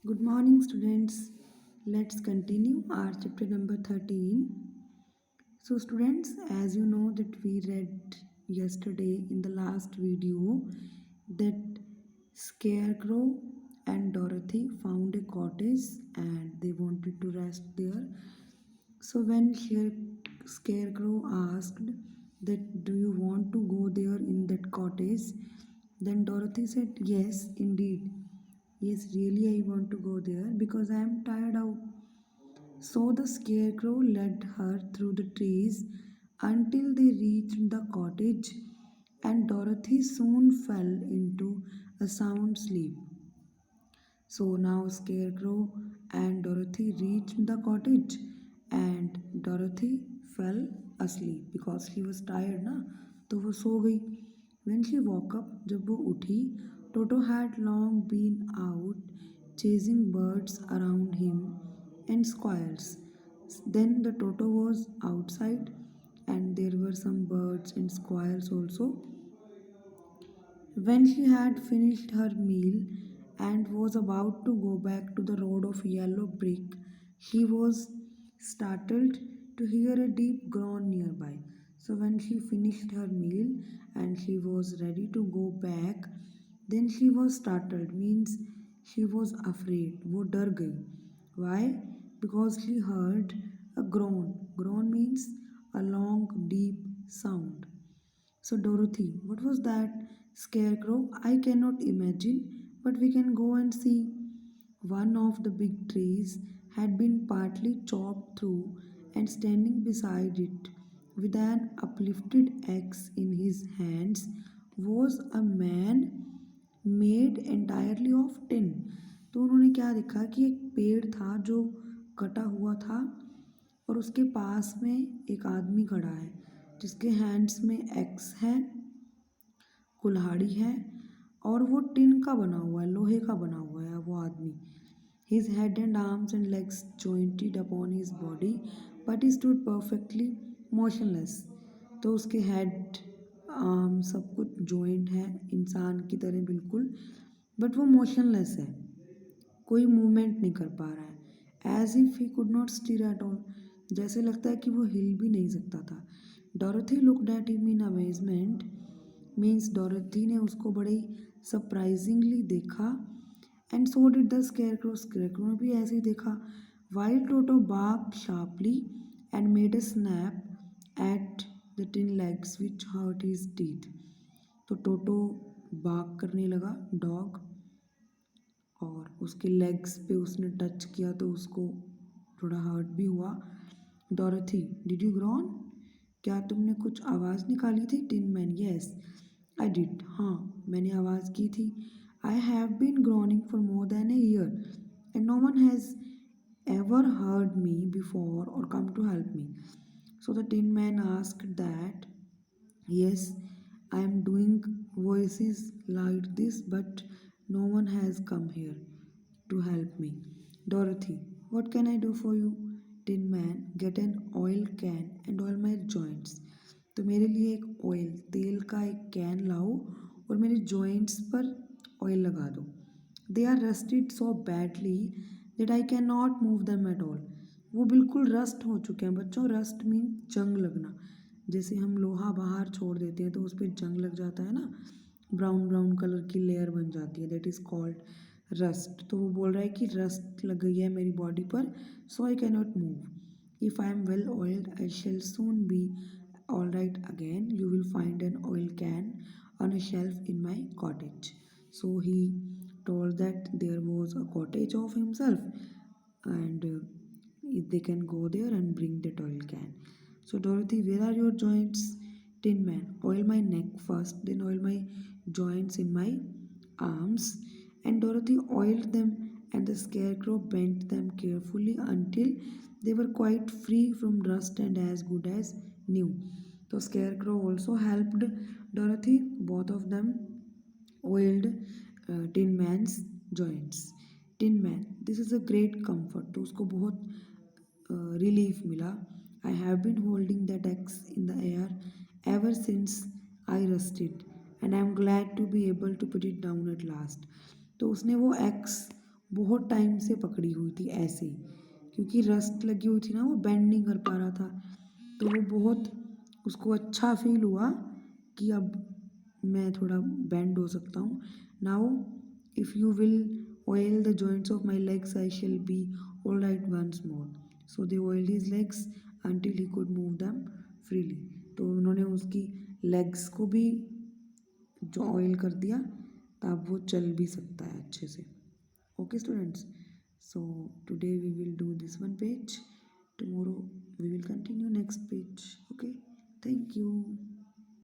Good morning, students. Let's continue our chapter number 13. So, students, as you know, that we read yesterday in the last video that Scarecrow and Dorothy found a cottage and they wanted to rest there. So, when Scarecrow asked that, "Do you want to go there in that cottage?" Then Dorothy said, "Yes, indeed. Yes, really, I want to go there because I am tired out." So the scarecrow led her through the trees until they reached the cottage, and Dorothy soon fell into a sound sleep. So now Scarecrow and Dorothy reached the cottage, and Dorothy fell asleep because she was tired ना, तो वो सो गई. When she woke up, जब वो उठी, Toto had long been out chasing birds around him and squirrels. Then the Toto was outside, and there were some birds and squirrels also. When she had finished her meal and was about to go back to the road of yellow brick, she was startled to hear a deep groan nearby. So, when she finished her meal and she was ready to go back, then she was startled, means she was afraid. वो डर गई. Why? Because she heard a groan. Groan means a long, deep sound. So, Dorothy, what was that? Scarecrow? I cannot imagine, but we can go and see. One of the big trees had been partly chopped through, and standing beside it, with an uplifted axe in his hands, was a man made entirely of tin. तो उन्होंने क्या देखा कि एक पेड़ था जो कटा हुआ था और उसके पास में एक आदमी खड़ा है जिसके हैंड्स में एक्स है, कुल्हाड़ी है और वो टिन का बना हुआ है, लोहे का बना हुआ है वो आदमी. His head and arms and legs jointed upon his body, but he stood perfectly motionless. तो उसके हेड आर्म सब कुछ जॉइंट है इंसान की तरह बिल्कुल, बट वो मोशनलेस है, कोई मूवमेंट नहीं कर पा रहा है. As if he could not steer at all, जैसे लगता है कि वो हिल भी नहीं सकता था. Dorothy looked at him in amazement, means Dorothy ने उसको बड़े सरप्राइजिंगली देखा. And so did the scarecrow, scarecrow ने भी ऐसे ही देखा. While Toto barked sharply and made a snap at the tin legs which hurt his teeth. तो टोटो बार्क करने लगा, डॉग, और उसके लेग्स पे उसने टच किया तो उसको थोड़ा हर्ट भी हुआ. Dorothy, did you groan? क्या तुमने कुछ आवाज़ निकाली थी? Tin man, yes I did. हाँ, मैंने आवाज़ की थी. I have been groaning for more than a year and no one has ever heard me before or come to help me. So the Tin Man asked that, yes, I am doing voices like this, but no one has come here to help me. Dorothy, what can I do for you? Tin Man, get an oil can and oil my joints. तो मेरे लिए एक oil, तेल का एक can लाओ और मेरे जॉइंट्स पर ऑयल लगा दो. They are rusted so badly that I can not move them at all. वो बिल्कुल रस्ट हो चुके हैं बच्चों. रस्ट मीन जंग लगना. जैसे हम लोहा बाहर छोड़ देते हैं तो उस पर जंग लग जाता है ना, ब्राउन ब्राउन कलर की लेयर बन जाती है, दैट इज़ कॉल्ड रस्ट. तो वो बोल रहा है कि रस्ट लग गई है मेरी बॉडी पर, so I can not move. If I am well oiled I shall soon be all right again. You will find an oil can on a shelf in my cottage. So he told that there was a cottage of himself, and if they can go there and bring that oil can. So Dorothy, where are your joints? Tin Man, oil my neck first, then oil my joints in my arms. And Dorothy oiled them, and the scarecrow bent them carefully until they were quite free from rust and as good as new. So Scarecrow also helped Dorothy. Both of them oiled Tin Man's joints. Tin Man, this is a great comfort. तो उसको बहुत relief मिला. I have been holding that axe in the air ever since I rusted, and I am glad to be able to put it down at last. तो उसने वो x बहुत time से पकड़ी हुई थी ऐसे ही, क्योंकि रस्ट लगी हुई थी ना, वो बेंड नहीं कर पा रहा था। तो वो बहुत उसको अच्छा फील हुआ कि अब मैं थोड़ा बेंड हो सकता हूँ। Now if you will oil the joints of my legs I shall be all right once more. So they oil his legs until he could move them freely. तो उन्होंने उसकी लेग्स को भी जो ऑयल कर दिया, तब वो चल भी सकता है अच्छे से। Okay students, so today we will do this one page, tomorrow we will continue next page. Okay, thank you.